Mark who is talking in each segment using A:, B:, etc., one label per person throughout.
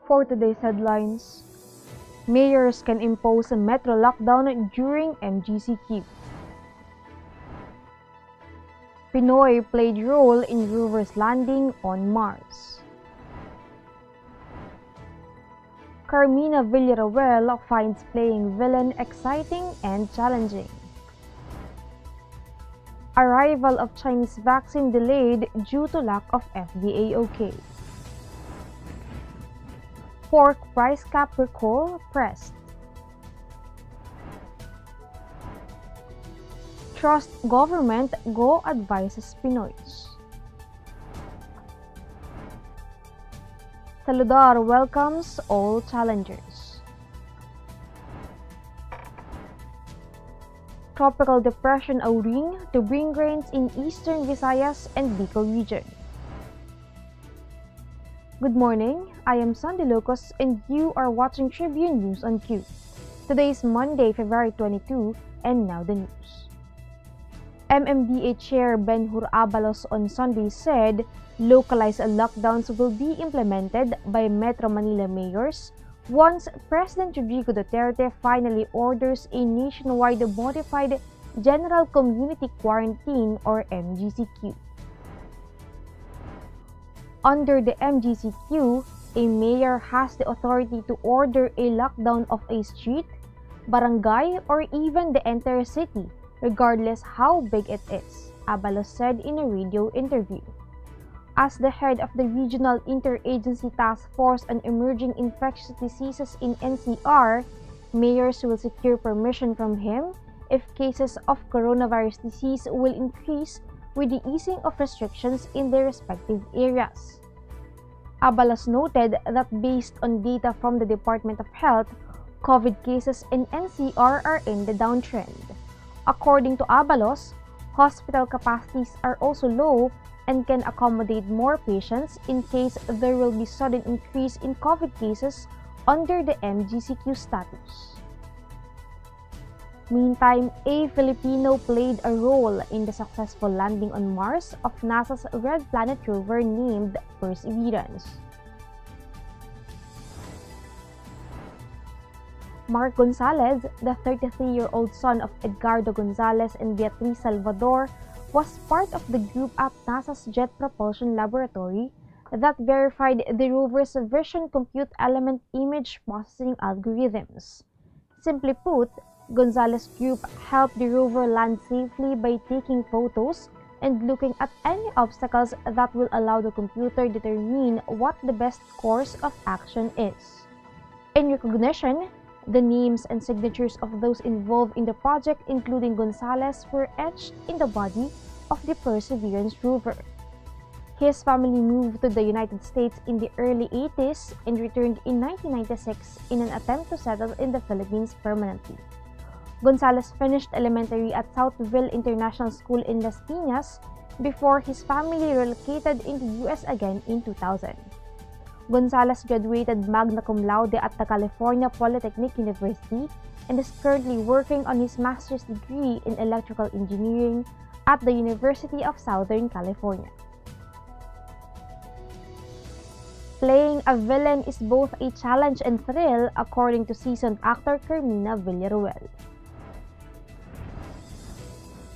A: For today's headlines, mayors can impose a metro lockdown during MGCQ. Pinoy played role in rover's landing on Mars. Carmina Villaroel finds playing villain exciting and challenging. Arrival of Chinese vaccine delayed due to lack of FDA OK. Pork price cap recall pressed. Trust government, Go advises Pinoys. Saludar welcomes all challengers. Tropical depression owing to bring rains in eastern Visayas and Bicol region. Good morning, I am Sandy Locos and you are watching Tribune News on Q. Today is Monday, February 22, and now the news. MMDA Chair Ben-Hur Abalos on Sunday said localized lockdowns will be implemented by Metro Manila mayors once President Rodrigo Duterte finally orders a nationwide modified General Community Quarantine or MGCQ. Under the MGCQ, a mayor has the authority to order a lockdown of a street, barangay, or even the entire city, regardless how big it is, Abalos said in a radio interview. As the head of the Regional Interagency Task Force on Emerging Infectious Diseases in NCR, mayors will secure permission from him if cases of coronavirus disease will increase with the easing of restrictions in their respective areas. Abalos noted that based on data from the Department of Health, COVID cases in NCR are in the downtrend. According to Abalos, hospital capacities are also low and can accommodate more patients in case there will be sudden increase in COVID cases under the MGCQ status. Meantime, a Filipino played a role in the successful landing on Mars of NASA's Red Planet rover named Perseverance. Mark Gonzalez, the 33-year-old son of Edgardo Gonzalez and Beatriz Salvador, was part of the group at NASA's Jet Propulsion Laboratory that verified the rover's Vision Compute Element image processing algorithms. Simply put, Gonzalez Group helped the rover land safely by taking photos and looking at any obstacles that will allow the computer determine what the best course of action is. In recognition, the names and signatures of those involved in the project, including Gonzalez, were etched in the body of the Perseverance rover. His family moved to the United States in the early 80s and returned in 1996 in an attempt to settle in the Philippines permanently. Gonzalez finished elementary at Southville International School in Las Piñas before his family relocated into the US again in 2000. Gonzalez graduated magna cum laude at the California Polytechnic University and is currently working on his master's degree in electrical engineering at the University of Southern California. Playing a villain is both a challenge and thrill, according to seasoned actor Carmina Villaroel.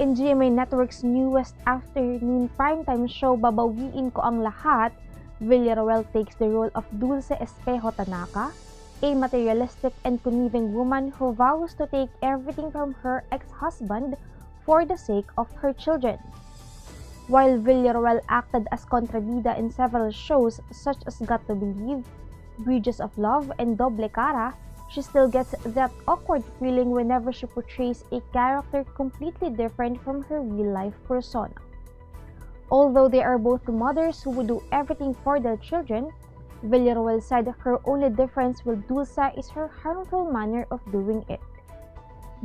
A: In GMA Network's newest afternoon primetime show Babawiin Ko Ang Lahat, Villaroel takes the role of Dulce Espejo Tanaka, a materialistic and conniving woman who vows to take everything from her ex-husband for the sake of her children. While Villaroel acted as contrabida in several shows such as Got to Believe, Bridges of Love, and Doble Cara, she still gets that awkward feeling whenever she portrays a character completely different from her real-life persona. Although they are both mothers who would do everything for their children, Villaroel said her only difference with Dulce is her harmful manner of doing it.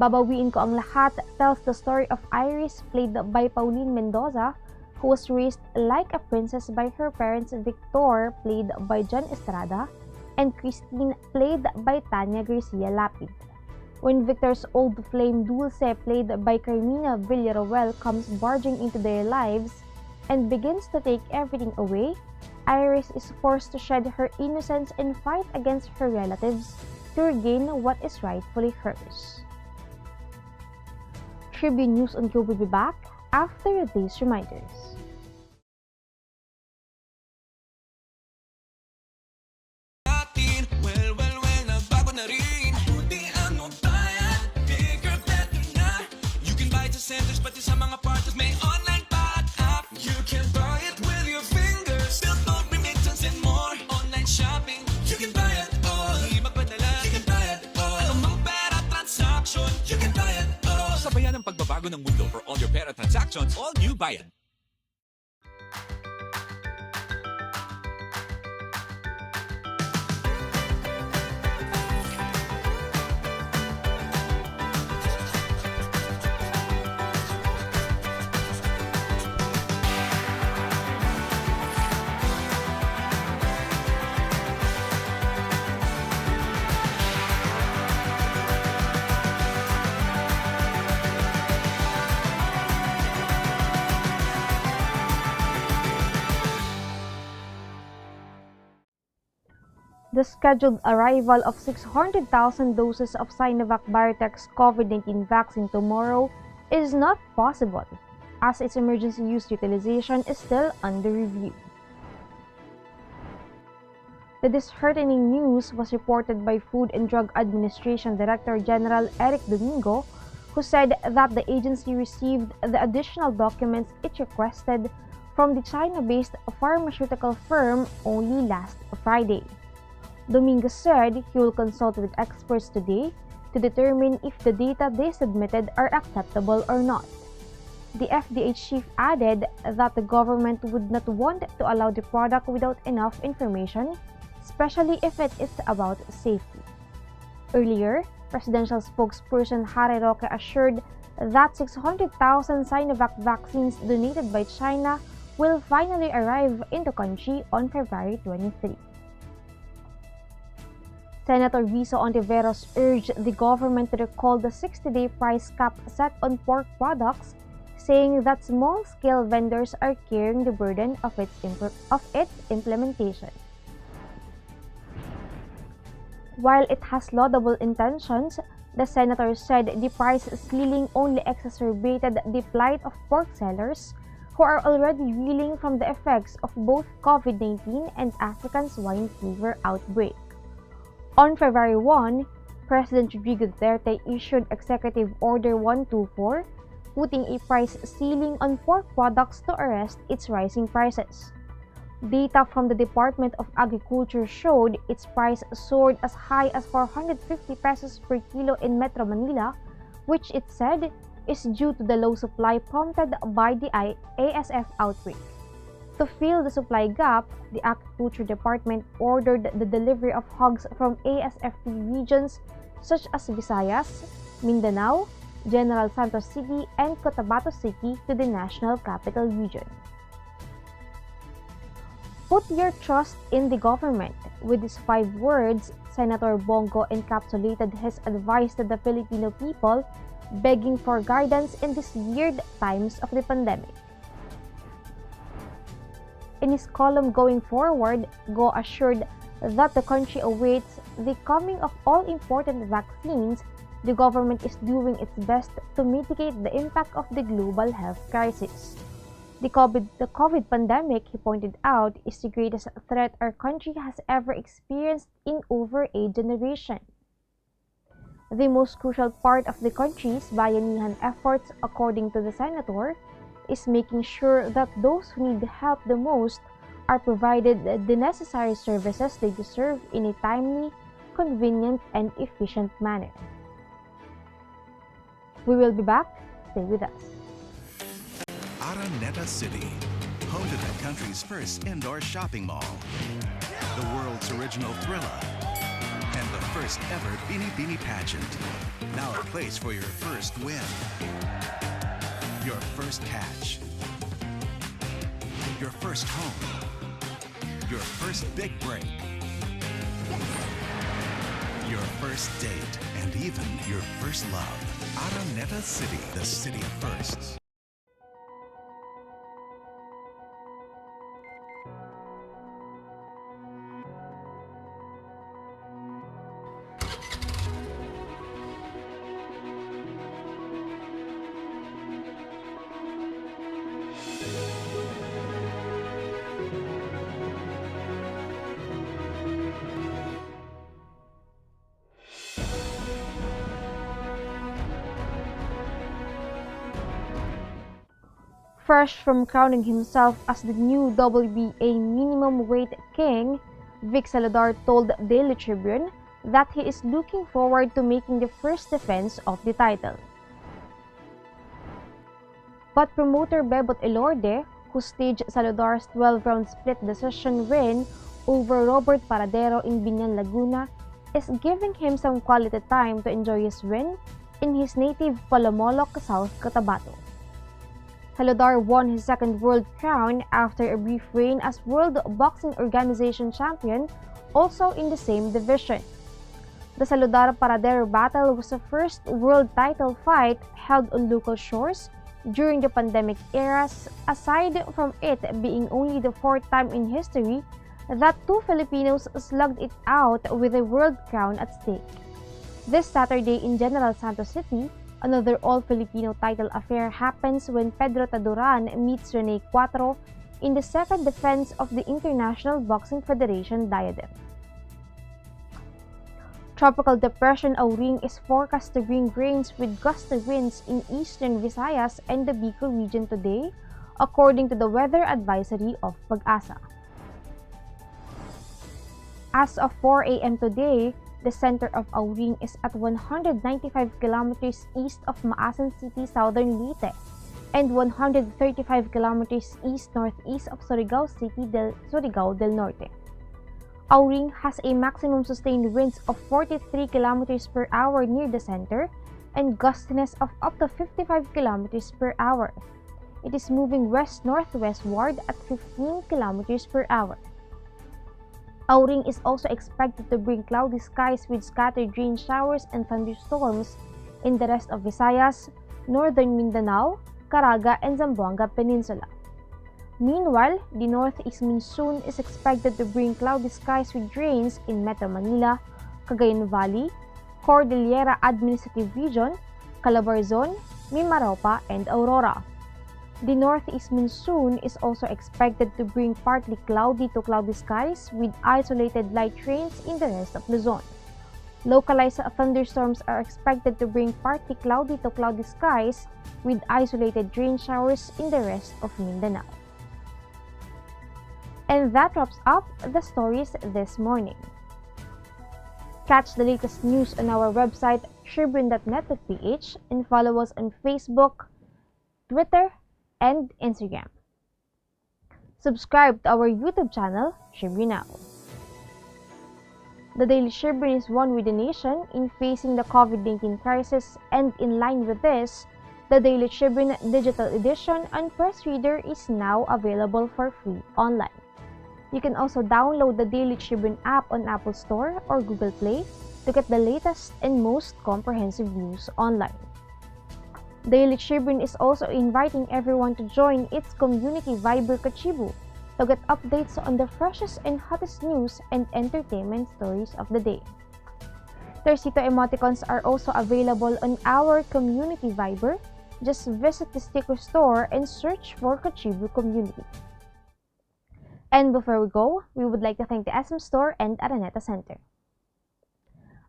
A: Babawiin Ko Ang Lahat tells the story of Iris, played by Pauline Mendoza, who was raised like a princess by her parents Victor, played by John Estrada, and Christine, played by Tanya Garcia Lapid. When Victor's old flame Dulce, played by Carmina Villaroel, comes barging into their lives and begins to take everything away, Iris is forced to shed her innocence and fight against her relatives to regain what is rightfully hers. Tribune News on Go will be back after these reminders.
B: Centers, pati sa mga partners may online pa at app. You can buy it with your fingers. Still don't remittance and more. Online shopping, you can buy it all. Di magpadala, you can buy it all. Anumang pera transaction, you can buy it all.
C: Sabayan ang pagbabago ng mundo for all your pera transactions, all new Bayan.
A: The scheduled arrival of 600,000 doses of Sinovac Biotech's COVID-19 vaccine tomorrow is not possible, as its emergency use utilization is still under review. The disheartening news was reported by Food and Drug Administration Director General Eric Domingo, who said that the agency received the additional documents it requested from the China-based pharmaceutical firm only last Friday. Dominguez said he will consult with experts today to determine if the data they submitted are acceptable or not. The FDA chief added that the government would not want to allow the product without enough information, especially if it is about safety. Earlier, presidential spokesperson Harry Roque assured that 600,000 Sinovac vaccines donated by China will finally arrive in the country on February 23. Senator Viso Ontiveros urged the government to recall the 60-day price cap set on pork products, saying that small-scale vendors are carrying the burden of its implementation. While it has laudable intentions, the senator said the price ceiling only exacerbated the plight of pork sellers who are already reeling from the effects of both COVID-19 and African swine fever outbreak. On February 1, President Rodrigo Duterte issued Executive Order 124, putting a price ceiling on pork products to arrest its rising prices. Data from the Department of Agriculture showed its price soared as high as 450 pesos per kilo in Metro Manila, which it said is due to the low supply prompted by the ASF outbreak. To fill the supply gap, the Agriculture Department ordered the delivery of hogs from ASF-free regions such as Visayas, Mindanao, General Santos City, and Cotabato City to the National Capital Region. Put your trust in the government. With these 5 words, Senator Bongo encapsulated his advice to the Filipino people, begging for guidance in these weird times of the pandemic. In his column Going Forward, Go assured that the country awaits the coming of all important vaccines. The government is doing its best to mitigate the impact of the global health crisis. The COVID pandemic, he pointed out, is the greatest threat our country has ever experienced in over a generation. The most crucial part of the country's bayanihan efforts, according to the senator, is making sure that those who need help the most are provided the necessary services they deserve in a timely, convenient, and efficient manner. We will be back. Stay with us.
D: Araneta City, home to the country's first indoor shopping mall, the world's original Thrilla, and the first ever Bini Bini pageant. Now a place for your first win, your first catch, your first home, your first big break, your first date, and even your first love. Araneta City, the city of firsts.
A: Fresh from crowning himself as the new WBA minimum weight king, Vic Saludar told Daily Tribune that he is looking forward to making the first defense of the title. But promoter Bebot Elorde, who staged Saludar's 12-round split decision win over Robert Paradero in Binyan, Laguna, is giving him some quality time to enjoy his win in his native Palomoloc, South Cotabato. Saludar won his second world crown after a brief reign as World Boxing Organization champion, also in the same division. The Saludar-Paradero battle was the first world title fight held on local shores during the pandemic eras, aside from it being only the fourth time in history that two Filipinos slugged it out with a world crown at stake. This Saturday in General Santos City, another all-Filipino title affair happens when Pedro Taduran meets Rene Cuatro in the second defense of the International Boxing Federation diadem. Tropical Depression Auring is forecast to bring rains with gusty winds in eastern Visayas and the Bicol region today, according to the weather advisory of Pag-asa. As of 4 a.m. today, the center of Auring is at 195 kilometers east of Maasin City, southern Leyte, and 135 kilometers east-northeast of Surigao del Norte. Auring has a maximum sustained winds of 43 kilometers per hour near the center and gustiness of up to 55 kilometers per hour. It is moving west-northwestward at 15 kilometers per hour. Auring is also expected to bring cloudy skies with scattered rain showers and thunderstorms in the rest of Visayas, northern Mindanao, Caraga, and Zamboanga Peninsula. Meanwhile, the northeast monsoon is expected to bring cloudy skies with rains in Metro Manila, Cagayan Valley, Cordillera Administrative Region, Calabarzon, Mimaropa, and Aurora. The northeast monsoon is also expected to bring partly cloudy to cloudy skies with isolated light rains in the rest of Luzon. Localized thunderstorms are expected to bring partly cloudy to cloudy skies with isolated rain showers in the rest of Mindanao. And that wraps up the stories this morning. Catch the latest news on our website tribune.net.ph and follow us on Facebook, Twitter, and Instagram. Subscribe to our YouTube channel, Tribune Now. The Daily Tribune is one with the nation in facing the COVID-19 crisis, and in line with this, the Daily Tribune digital edition and press reader is now available for free online. You can also download the Daily Tribune app on Apple Store or Google Play to get the latest and most comprehensive news online. Daily Tribune is also inviting everyone to join its community Viber Kachibu to get updates on the freshest and hottest news and entertainment stories of the day. Tercito emoticons are also available on our community Viber. Just visit the sticker store and search for Kachibu Community. And before we go, we would like to thank the SM Store and Araneta Center.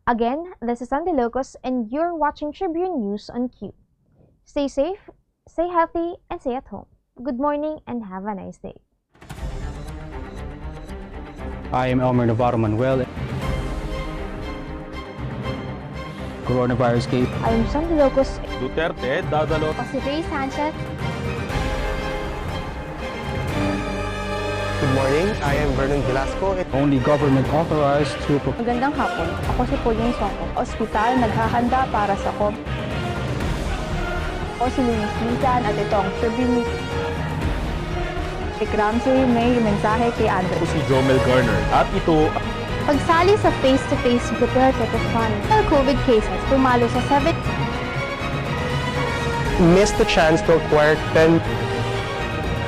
A: Again, this is Sandy Locos and you're watching Tribune News on Q. Stay safe, stay healthy, and stay at home. Good morning and have a nice day.
E: I am Elmer Navarro Manuel. Coronavirus case.
A: I am Sandy Locos.
C: Duterte, dadalo.
A: O si Ray Sanchez.
F: Good morning, I am Vernon Velasco.
E: Only government authorized to
G: Magandang hapon. Ako si Pauline Soko. Ospital naghahanda para sa COVID. Ako si Luis Lisan at ito ang Tribune News. Si Ramsey may mensahe kay Andre.
C: Ako si Jomel Garner. At ito,
A: Pagsali sa face-to-face Duterte to fund COVID cases, pumalo sa 7.
F: Missed the chance to acquire 10.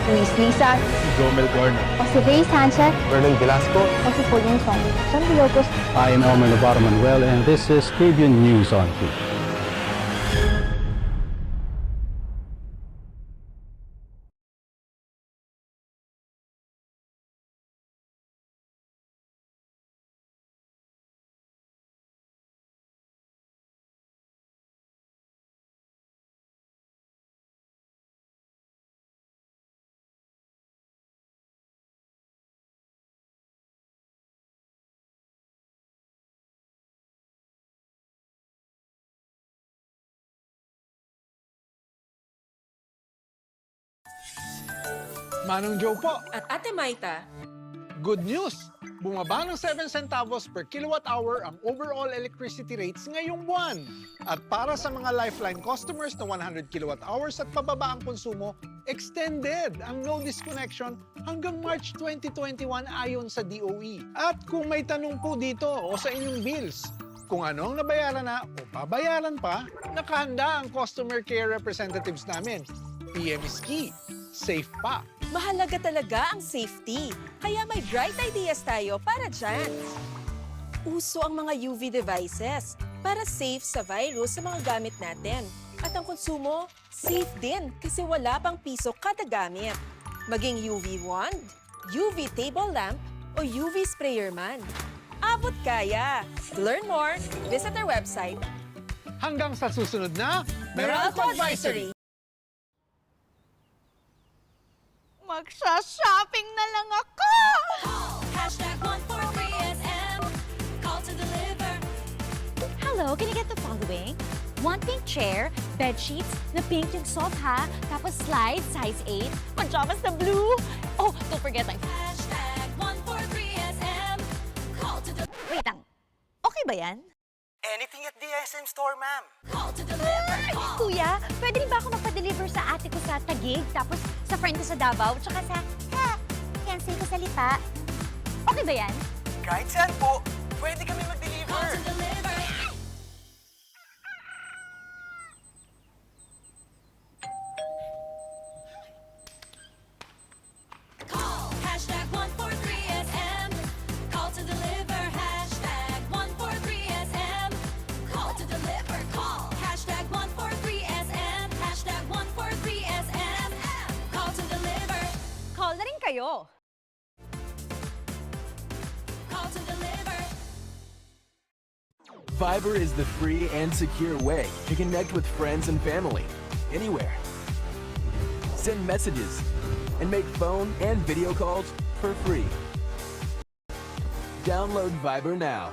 G: Luis Lisan.
C: si Jomel Garner.
A: O si Ray Sanchez.
F: Vernon Velasco.
A: O si Pauline Soko. Sandy Locos.
E: I am Elmer Navarro Manuel and this is Tribune News on Q.
H: Manong Joe po.
I: At Ate Maita,
H: Good news! Bumaba ng 7 centavos per kilowatt hour ang overall electricity rates ngayong buwan. At para sa mga Lifeline customers na 100 kilowatt hours at pababa ang konsumo, extended ang no disconnection hanggang March 2021 ayon sa DOE. At kung may tanong po dito o sa inyong bills, kung ano ang nabayaran na o babayaran pa, nakahanda ang customer care representatives namin. PM is key. Safe pa.
I: mahalaga talaga ang safety. Kaya may bright ideas tayo para dyan. Uso ang mga UV devices para safe sa virus sa mga gamit natin. At ang konsumo, safe din kasi wala pang piso kada gamit. Maging UV wand, UV table lamp, o UV sprayer man. Abot kaya! To learn more, visit our website.
H: Hanggang sa susunod na
I: Meralco Advisory!
G: Magsha-shopping na lang ako!
B: Hashtag 143SM. Call to deliver.
J: Hello, can you get the following? One pink chair, bed sheets, na pink yung sofa, tapos slides, size 8, pajamas na blue. Oh, don't forget my...
B: Hashtag 143SM. Call to deliver.
J: Wait lang, okay ba yan?
F: Anything at the SM store, ma'am.
B: Call to deliver. Call.
J: Kuya, pwede rin ba ako magpa-deliver sa ate ko sa Taguig, tapos sa friend ko sa Davao, tsaka sa... Can't say ko salita. Okay ba yan?
F: Kahit saan po, pwede kami
B: Call
F: mag-deliver.
B: to deliver. Call. Hashtag 143SM. Call to deliver. Hashtag 143SM. Call to deliver. Call. Hashtag 143SM. Hashtag 143SM. Call to deliver.
J: Call na rin kayo.
B: Call to deliver.
K: Fiber is the free and secure way to connect with friends and family, anywhere. Send messages and make phone and video calls for free. Download Viber now.